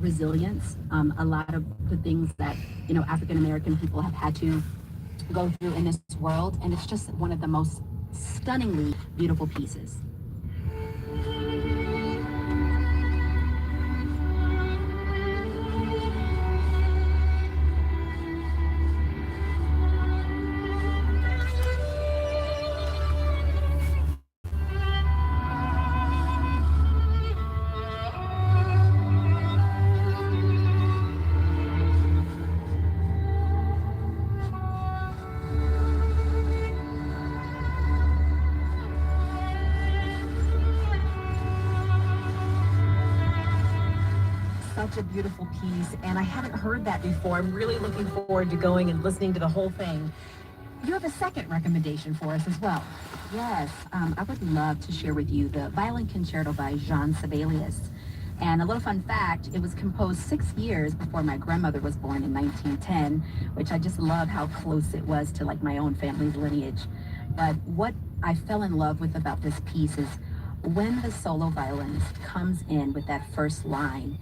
resilience, a lot of the things that, African American people have had to go through in this world. And it's just one of the most stunningly beautiful pieces. Such a beautiful piece, and I haven't heard that before. I'm really looking forward to going and listening to the whole thing. You have a second recommendation for us as well. Yes, I would love to share with you the Violin Concerto by Jean Sibelius. And a little fun fact, it was composed 6 years before my grandmother was born in 1910, which I just love how close it was to like my own family's lineage. But what I fell in love with about this piece is when the solo violinist comes in with that first line,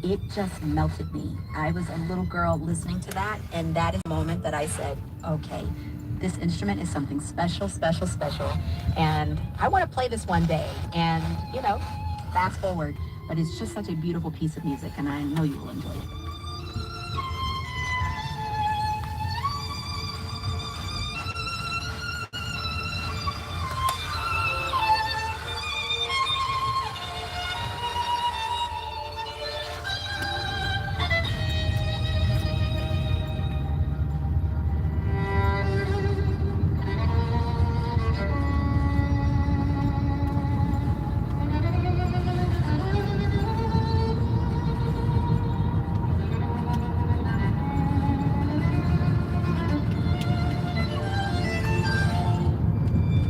it just melted me. I was a little girl listening to that, and that is the moment that I said, okay, this instrument is something special, special, special, and I want to play this one day. And, fast forward, but it's just such a beautiful piece of music, and I know you will enjoy it.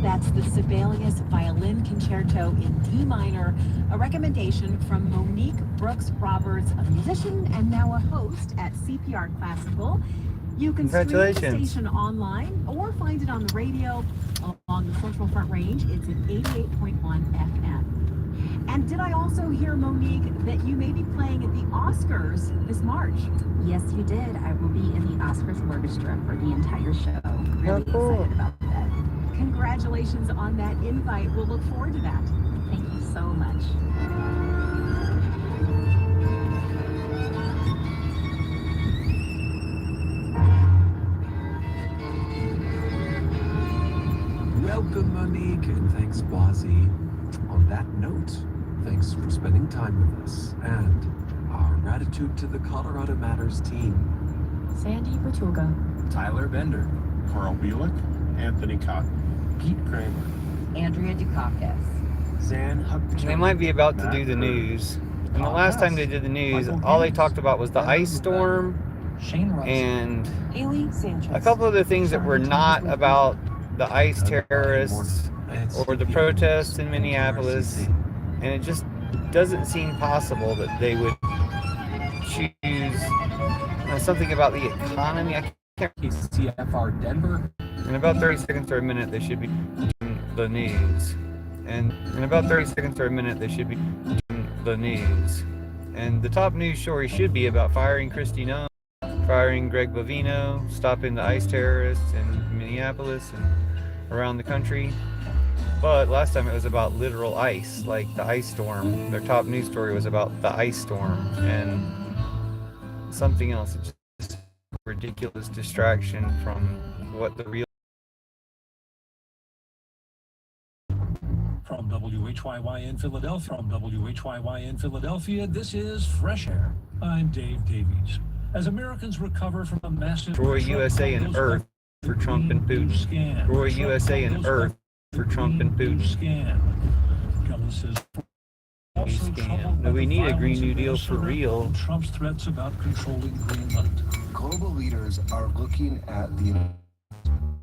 That's the Sibelius Violin Concerto in D minor, a recommendation from Monique Brooks Roberts, a musician and now a host at CPR Classical. You can stream the station online or find it on the radio along the Central Front Range. It's at 88.1 FM. And did I also hear, Monique, that you may be playing at the Oscars this March? Yes, you did. I will be in the Oscars orchestra for the entire show. Really excited about that. Congratulations on that invite. We'll look forward to that. Thank you so much. Welcome, Monique, and thanks, Boise. On that note, thanks for spending time with us, and our gratitude to the Colorado Matters team. Sandy Pachuga, Tyler Bender, Carl Buick, Anthony Cotton, Pete Kramer, Andrea Dukakis, Zan Huck. They might be about to do the news. And the last time they did the news, all they talked about was the ice storm and a couple other things that were not about the ICE terrorists or the protests in Minneapolis. And it just doesn't seem possible that they would choose something about the economy. I can't. CFR Denver. In about 30 seconds or a minute, they should be doing the news. And in about 30 seconds or a minute, they should be doing the news. And the top news story should be about firing Kristi Noem, firing Greg Bovino, stopping the ICE terrorists in Minneapolis and around the country. But last time it was about literal ice, like the ice storm. Their top news story was about the ice storm and something else. It's just a ridiculous distraction from what the real. From WHYY in Philadelphia, this is Fresh Air. I'm Dave Davies. As Americans recover from a massive Destroy USA and Earth for Trump and Putin. Destroy USA and Earth for Trump and Putin. No, we need a Green New Deal for real. Trump's threats about controlling Greenland. Global leaders are looking at the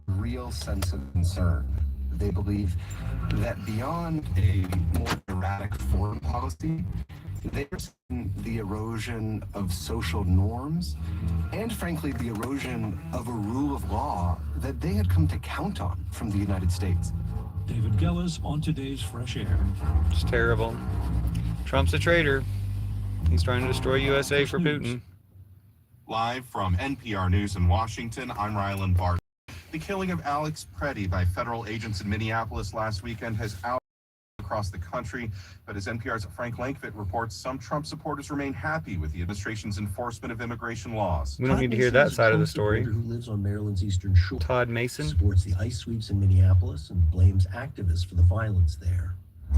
real sense of concern. They believe that beyond a more erratic foreign policy, they are seeing the erosion of social norms and, frankly, the erosion of a rule of law that they had come to count on from the United States. David Gellis on today's Fresh Air. It's terrible. Trump's a traitor. He's trying to destroy USA for Putin. Live from NPR News in Washington, I'm Rylan Barton. The killing of Alex Preddy by federal agents in Minneapolis last weekend has outraged across the country, but as NPR's Frank Lankfit reports, some Trump supporters remain happy with the administration's enforcement of immigration laws. We don't need to hear that side of the story. Who lives on Maryland's eastern shore. Todd Mason supports the ICE sweeps in Minneapolis and blames activists for the violence there.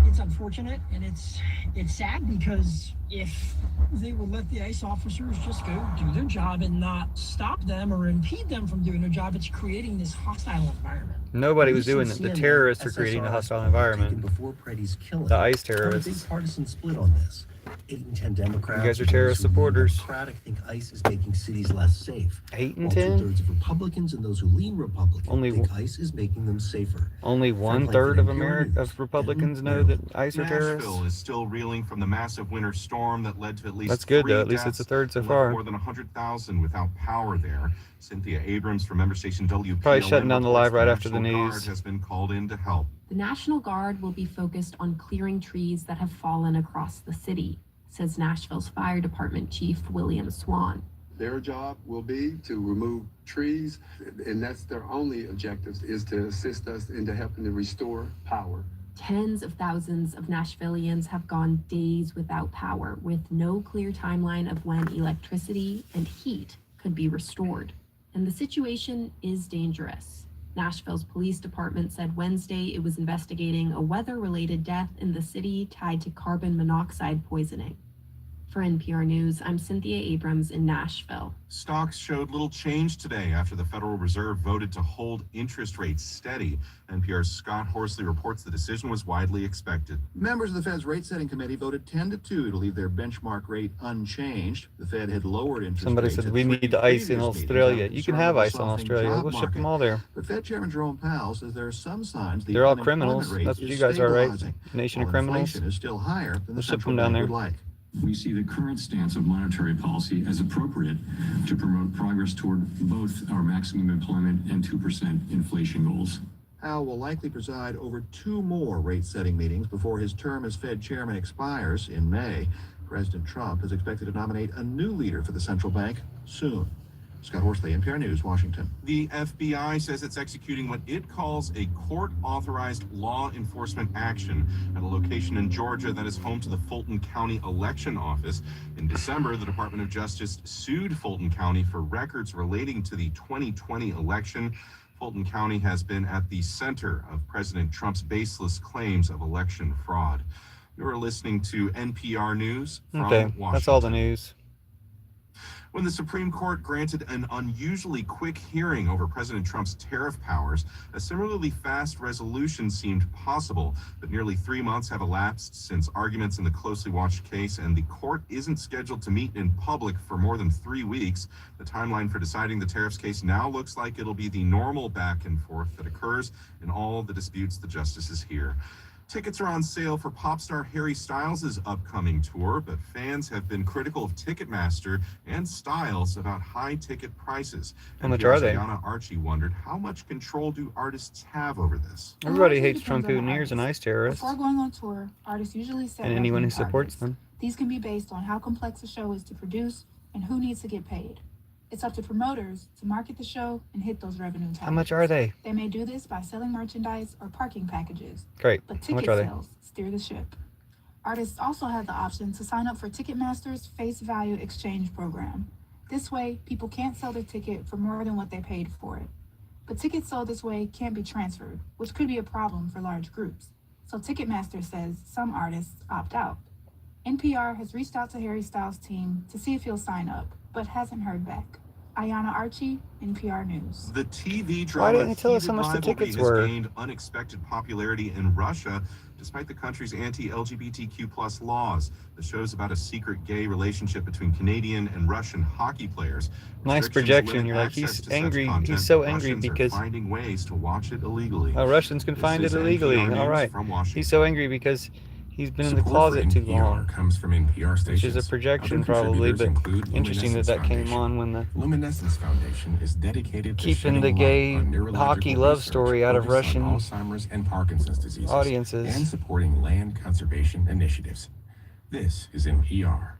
It's unfortunate and it's sad because if they would let the ICE officers just go do their job and not stop them or impede them from doing their job, it's creating this hostile environment. Nobody was doing it. The terrorists are creating a hostile environment. Before Preddy's killing, the ICE there was a terrorists. big partisan split on this. 8 and 10 Democrats. You guys are terrorist supporters. Democratic think ICE is making cities less safe. 8 and While 10? 2/3 of Republicans and those who lean Republican think ICE is making them safer. Only 1/3 of Republicans know that ICE are terrorists. Nashville is still reeling from the massive winter storm that led to at least That's good, 3 though. At least deaths it's a third so and left far. More than 100,000 without power there. Cynthia Abrams from member station WPLN Probably shutting down the live right reports after the National news. Guard has been called in to help. The National Guard will be focused on clearing trees that have fallen across the city, says Nashville's Fire Department Chief William Swan. Their job will be to remove trees, and that's their only objectives, is to assist us into helping to restore power. Tens of thousands of Nashvillians have gone days without power, with no clear timeline of when electricity and heat could be restored. And the situation is dangerous. Nashville's police department said Wednesday it was investigating a weather-related death in the city tied to carbon monoxide poisoning. For NPR News, I'm Cynthia Abrams in Nashville. Stocks showed little change today after the Federal Reserve voted to hold interest rates steady. NPR's Scott Horsley reports the decision was widely expected. Members of the Fed's rate-setting committee voted 10-2 to leave their benchmark rate unchanged. The Fed had lowered interest Somebody rates. said at we 3 need ice in previous Australia. meetings, You can have ice in softening Australia. job We'll ship market. them all there. But Fed Chairman Jerome Powell says there are some signs the They're all unemployment criminals. rate That's what is you guys are, right? stabilizing, Nation of while criminals. inflation is still higher than the We'll ship central them down bank there. would like. We see the current stance of monetary policy as appropriate to promote progress toward both our maximum employment and 2% inflation goals. Powell will likely preside over 2 more rate-setting meetings before his term as Fed chairman expires in May. President Trump is expected to nominate a new leader for the central bank soon. Scott Horsley, NPR News, Washington. The FBI says it's executing what it calls a court-authorized law enforcement action at a location in Georgia that is home to the Fulton County Election Office. In December, the Department of Justice sued Fulton County for records relating to the 2020 election. Fulton County has been at the center of President Trump's baseless claims of election fraud. You're listening to NPR News from Washington. That's all the news. When the Supreme Court granted an unusually quick hearing over President Trump's tariff powers, a similarly fast resolution seemed possible, but nearly 3 months have elapsed since arguments in the closely watched case, and the court isn't scheduled to meet in public for more than 3 weeks. The timeline for deciding the tariffs case now looks like it'll be the normal back and forth that occurs in all the disputes the justices hear. Tickets are on sale for pop star Harry Styles' upcoming tour, but fans have been critical of Ticketmaster and Styles about high ticket prices. How much are they? Ayana Archie wondered, how much control do artists have over this? Everybody hates Trump-Putineers and ICE terrorists. Before going on tour, artists usually set And anyone who supports them. These can be based on how complex a show is to produce and who needs to get paid. It's up to promoters to market the show and hit those revenue targets. How much are they? They may do this by selling merchandise or parking packages. Great. But How much ticket are they? sales steer the ship. Artists also have the option to sign up for Ticketmaster's face value exchange program. This way, people can't sell their ticket for more than what they paid for it. But tickets sold this way can't be transferred, which could be a problem for large groups. So Ticketmaster says some artists opt out. NPR has reached out to Harry Styles' team to see if he'll sign up, but hasn't heard back. Ayana Archie, NPR News. The TV Why drama didn't you tell us how much the Heated tickets Rivalry were? has gained unexpected popularity in Russia, despite the country's anti-LGBTQ+ laws. The show's about a secret gay relationship between Canadian and Russian hockey players. Nice Restrictions projection. limit You're like, access he's to such angry. content, He's so but angry Russians are because finding ways to watch it illegally. Russians can find it This is illegally. NPR All News right. from Washington. He's so angry because he's been in the Support for closet too NPR long. comes from NPR Which is a stations. projection Other probably, contributors but include interesting that Luminescence came Foundation. on when the Luminescence Foundation is dedicated to keeping shedding the light gay on neurological hockey love research story out of focused on Russian Alzheimer's and Parkinson's diseases audiences. and supporting land conservation initiatives. This is NPR.